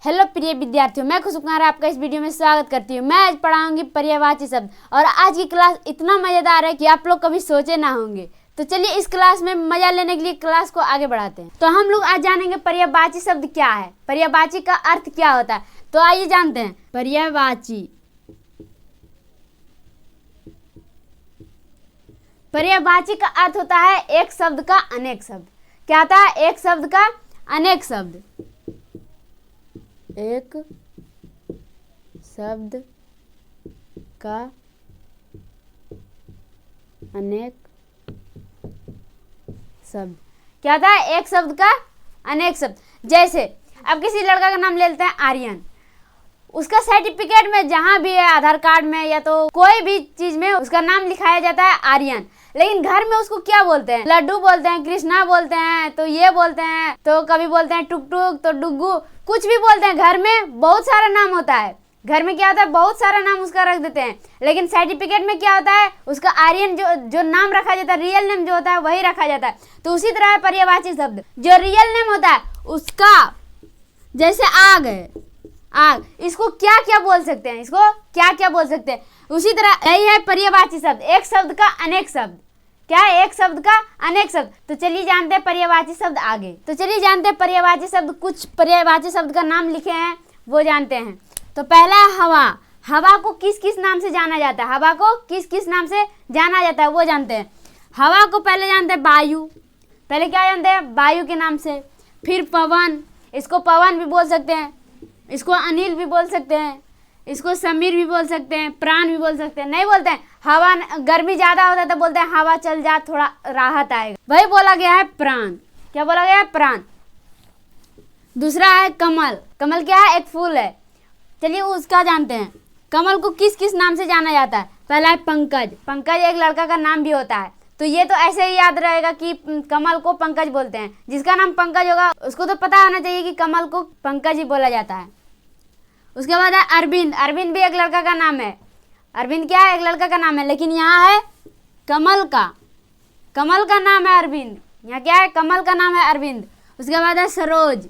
Hello प्रिय विद्यार्थियों, मैं खुशबू कुमार आपका इस वीडियो में स्वागत करती हूँ। मैं आज पढ़ाऊंगी पर्यायवाची शब्द और आज की क्लास इतना मजेदार है कि आप लोग कभी सोचे ना होंगे। तो चलिए इस क्लास में मजा लेने के लिए क्लास को आगे बढ़ाते हैं। तो हम लोग आज जानेंगे पर्यायवाची शब्द क्या है, पर्यायवाची का अर्थ क्या होता है। तो आइए जानते हैं। पर्यायवाची, पर्यायवाची का अर्थ होता है एक शब्द का अनेक शब्द। क्या होता है? एक शब्द का अनेक शब्द। एक शब्द का अनेक शब्द। क्या होता है? एक शब्द का अनेक शब्द। जैसे अब किसी लड़का का नाम ले लेते हैं आर्यन, उसका सर्टिफिकेट में जहां भी है, आधार कार्ड में या तो कोई भी चीज में उसका नाम लिखाया जाता है आर्यन, लेकिन घर में उसको क्या बोलते हैं? लड्डू बोलते हैं, कृष्णा बोलते हैं, तो ये बोलते हैं, तो कभी बोलते हैं टुक टुक, तो डुग्गू, कुछ भी बोलते हैं। घर में बहुत सारा नाम होता है। घर में क्या होता है? बहुत सारा नाम उसका रख देते हैं, लेकिन सर्टिफिकेट में क्या होता है? उसका आर्यन जो नाम रखा जाता है, रियल नेम जो होता है वही रखा जाता है। तो उसी तरह है पर्यायवाची शब्द। जो रियल नेम होता है उसका, जैसे आग है, आग, इसको क्या क्या बोल सकते हैं? इसको क्या क्या बोल सकते हैं? उसी तरह यही है पर्यायवाची शब्द, एक शब्द का अनेक शब्द। क्या है? एक शब्द का अनेक शब्द। तो चलिए जानते हैं पर्यायवाची शब्द आगे। तो चलिए जानते हैं पर्यायवाची शब्द। कुछ पर्यायवाची शब्द का नाम लिखे हैं वो जानते हैं। तो पहला है हवा। हवा को किस किस नाम से जाना जाता है? हवा को किस किस नाम से जाना जाता है वो जानते हैं। हवा को पहले जानते हैं वायु। पहले क्या जानते हैं? वायु के नाम से। फिर पवन, इसको पवन भी बोल सकते हैं, इसको अनिल भी बोल सकते हैं, इसको समीर भी बोल सकते हैं, प्राण भी बोल सकते हैं। नहीं बोलते हैं हवा, गर्मी ज्यादा होता है तो बोलते हैं हवा चल जा, थोड़ा राहत आएगा, वही बोला गया है प्राण। क्या बोला गया है? प्राण। दूसरा है कमल। कमल क्या है? एक फूल है। चलिए उसका जानते हैं। कमल को किस किस नाम से जाना जाता है? पहला है पंकज। पंकज एक लड़का का नाम भी होता है, तो ये तो ऐसे ही याद रहेगा कि कमल को पंकज बोलते हैं। जिसका नाम पंकज होगा उसको तो पता होना चाहिए कि कमल को पंकज ही बोला जाता है। उसके बाद है अरविंद। अरविंद भी एक लड़का का नाम है। अरविंद क्या है? एक लड़का का नाम है, लेकिन यहाँ है कमल का, कमल का नाम है अरविंद। यहाँ क्या है? कमल का नाम है अरविंद। उसके बाद है सरोज।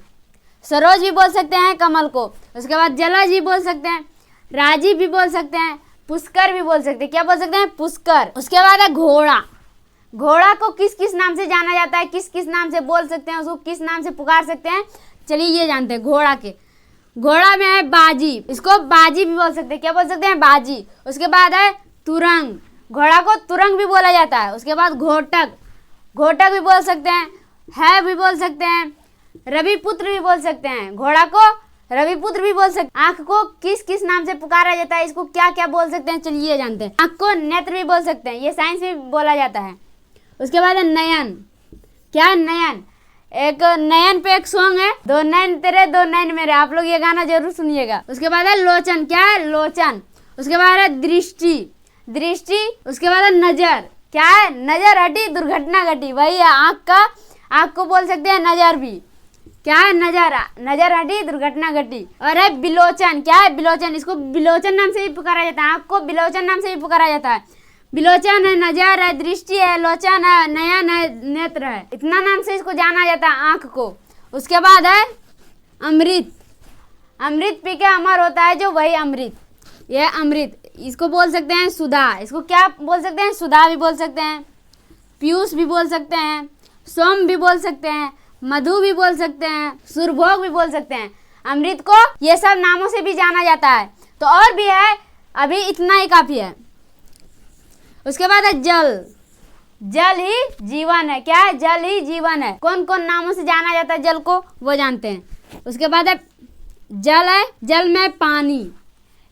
सरोज भी बोल सकते हैं कमल को। उसके बाद जलज भी बोल सकते हैं, राजीव भी बोल सकते हैं, पुष्कर भी बोल सकते हैं। क्या बोल सकते हैं? पुष्कर। उसके बाद है घोड़ा। घोड़ा को किस किस नाम से जाना जाता है, किस किस नाम से बोल सकते हैं, उसको किस नाम से पुकार सकते हैं? चलिए ये जानते हैं घोड़ा के। घोड़ा में है बाजी। इसको बाजी भी बोल सकते हैं। क्या बोल सकते हैं? बाजी। उसके बाद है तुरंग। घोड़ा को तुरंग भी बोला जाता है। उसके बाद घोटक। घोटक भी बोल सकते हैं, है भी बोल सकते हैं, रविपुत्र भी बोल सकते हैं। घोड़ा को रविपुत्र भी बोल सकते हैं। आंख को किस किस नाम से पुकारा जाता है, इसको क्या क्या बोल सकते हैं? चलिए जानते हैं। आंख को नेत्र भी बोल सकते हैं, ये साइंस में बोला जाता है। उसके बाद है नयन। क्या है? नयन। एक नयन पे एक सॉन्ग है, दो नैन तेरे दो नैन मेरे, आप लोग ये गाना जरूर सुनिएगा। उसके बाद है लोचन। क्या है? लोचन। उसके बाद है दृष्टि। दृष्टि। उसके बाद है नजर। क्या है? नजर हटी दुर्घटना घटी, वही है आंख का। आंख को बोल सकते हैं नजर भी। क्या है? नजर, नजर हटी दुर्घटना घटी। और है बिलोचन। क्या है? बिलोचन। इसको बिलोचन नाम से भी पुकारा जाता है, आंख को बिलोचन नाम से भी पुकारा जाता है। बिलोचन है, नजर है, दृष्टि है, लोचन है, नयन है, नेत्र है, इतना नाम से इसको जाना जाता है आंख को। उसके बाद है अमृत। अमृत पी के अमर होता है जो, वही अमृत, यह अमृत। इसको बोल सकते हैं सुधा। इसको क्या बोल सकते हैं? सुधा भी बोल सकते हैं, पीयूष भी बोल सकते हैं, सोम भी बोल सकते हैं, मधु भी बोल सकते हैं, सुरभोग भी बोल सकते हैं। अमृत को ये सब नामों से भी जाना जाता है। तो और भी है, अभी इतना ही काफी है। उसके बाद है जल। जल ही जीवन है। क्या है? जल ही जीवन है। कौन कौन नामों से जाना जाता है जल को, वो जानते हैं। उसके बाद है जल है, जल में पानी।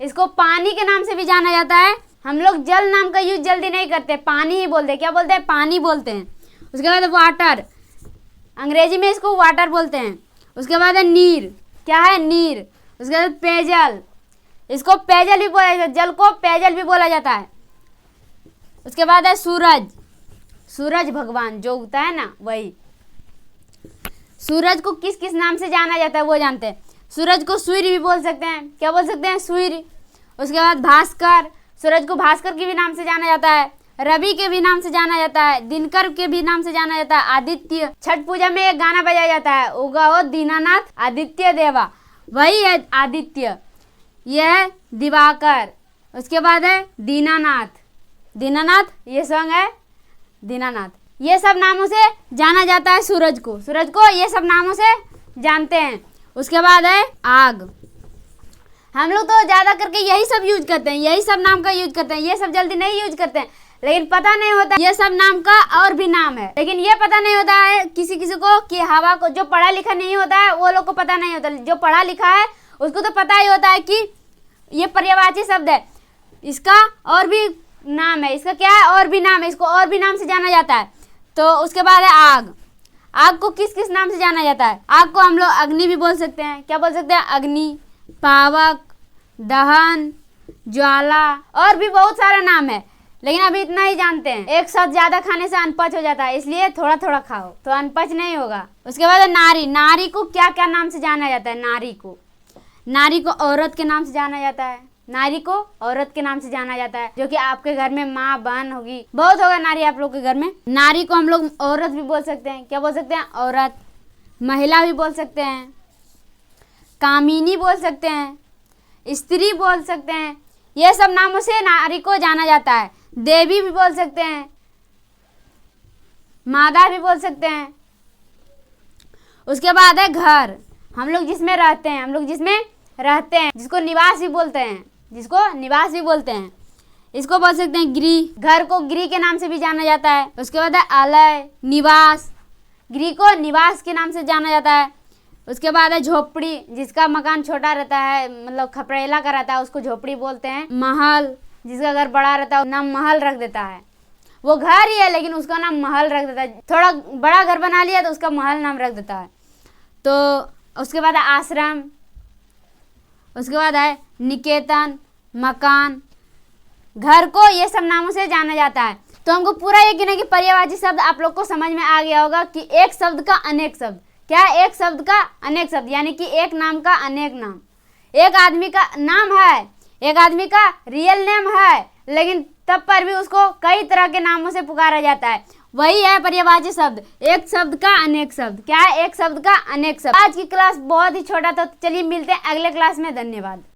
इसको पानी के नाम से भी जाना जाता है। हम लोग जल नाम का यूज जल्दी नहीं करते, पानी ही बोलते हैं। क्या बोलते हैं? पानी बोलते हैं। उसके बाद वाटर। अंग्रेजी में इसको वाटर बोलते हैं। उसके बाद है नीर। क्या है? नीर। उसके बाद पेयजल। इसको पेयजल भी बोला जाता है, जल को पेयजल भी बोला जाता है। उसके बाद है सूरज। सूरज भगवान जो उगता है ना, वही। सूरज को किस किस नाम से जाना जाता है वो जानते हैं। सूरज को सूर्य भी बोल सकते हैं। क्या बोल सकते हैं? सूर्य। उसके बाद भास्कर। सूरज को भास्कर के भी नाम से जाना जाता है, रवि के भी नाम से जाना जाता है, दिनकर के भी नाम से जाना जाता है, आदित्य। छठ पूजा में एक गाना बजाया जाता है, उगाओ दीनानाथ आदित्य देवा, वही है आदित्य, यह है दिवाकर, उसके बाद है दीनानाथ, दीनानाथ ये सॉन्ग है दीनानाथ। ये सब नामों से जाना जाता है सूरज को, सूरज को ये सब नामों से जानते हैं। उसके बाद है आग, हम लोग तो ज़्यादा करके यही सब यूज करते हैं, यही सब नाम का यूज करते हैं, ये सब जल्दी नहीं यूज करते हैं, लेकिन पता नहीं होता ये सब नाम का और भी नाम है। लेकिन ये पता नहीं होता है किसी किसी को कि हवा को, जो पढ़ा लिखा नहीं होता है वो लोग को पता नहीं होता, जो पढ़ा लिखा है उसको तो पता ही होता है कि ये पर्यायवाची शब्द है, इसका और भी नाम है, इसका क्या है और भी नाम है, इसको और भी नाम से जाना जाता है। तो उसके बाद है आग, आग को किस किस नाम से जाना जाता है? आग को हम लोग अग्नि भी बोल सकते हैं, क्या बोल सकते हैं? अग्नि, पावक, दहन, ज्वाला, और भी बहुत सारा नाम है, लेकिन अभी इतना ही जानते हैं। एक साथ ज्यादा खाने से अनपच हो जाता है, इसलिए थोड़ा थोड़ा खाओ तो अनपच नहीं होगा। उसके बाद है नारी, नारी को क्या क्या नाम से जाना जाता है? नारी को औरत के नाम से जाना जाता है, नारी को औरत के नाम से जाना जाता है, जो कि आपके घर में माँ बहन होगी, बहुत होगा नारी आप लोग के घर में। नारी को हम लोग औरत भी बोल सकते हैं, क्या बोल सकते हैं? औरत। महिला भी बोल सकते हैं, कामिनी बोल सकते हैं, स्त्री बोल सकते हैं, ये सब नामों से नारी को जाना जाता है। देवी भी बोल सकते हैं, मादा भी बोल सकते हैं। उसके बाद है घर, हम लोग जिसमें रहते हैं, जिसको निवास भी बोलते हैं, इसको बोल सकते हैं गृह। घर को गृह के नाम से भी जाना जाता है। उसके बाद है आलय, निवास, गृह को निवास के नाम से जाना जाता है। उसके बाद है झोपड़ी, जिसका मकान छोटा रहता है, मतलब खपरेला का रहता है, उसको झोपड़ी बोलते हैं। महल, जिसका घर बड़ा रहता है नाम महल रख देता है, वो घर ही है लेकिन उसका नाम महल रख देता है, थोड़ा बड़ा घर बना लिया तो उसका महल नाम रख देता है। तो उसके बाद है आश्रम, उसके बाद है निकेतन, मकान। घर को ये सब नामों से जाना जाता है। तो हमको पूरा यकीन है कि पर्यायवाची शब्द आप लोग को समझ में आ गया होगा कि एक शब्द का अनेक शब्द, क्या है? एक शब्द का अनेक शब्द, यानी कि एक नाम का अनेक नाम। एक आदमी का नाम है, एक आदमी का रियल नेम है, लेकिन तब पर भी उसको कई तरह के नामों से पुकारा जाता है। वही है पर्यायवाची शब्द, एक शब्द का अनेक शब्द। क्या है? एक शब्द का अनेक शब्द। आज की क्लास बहुत ही छोटा था, तो चलिए मिलते हैं अगले क्लास में। धन्यवाद।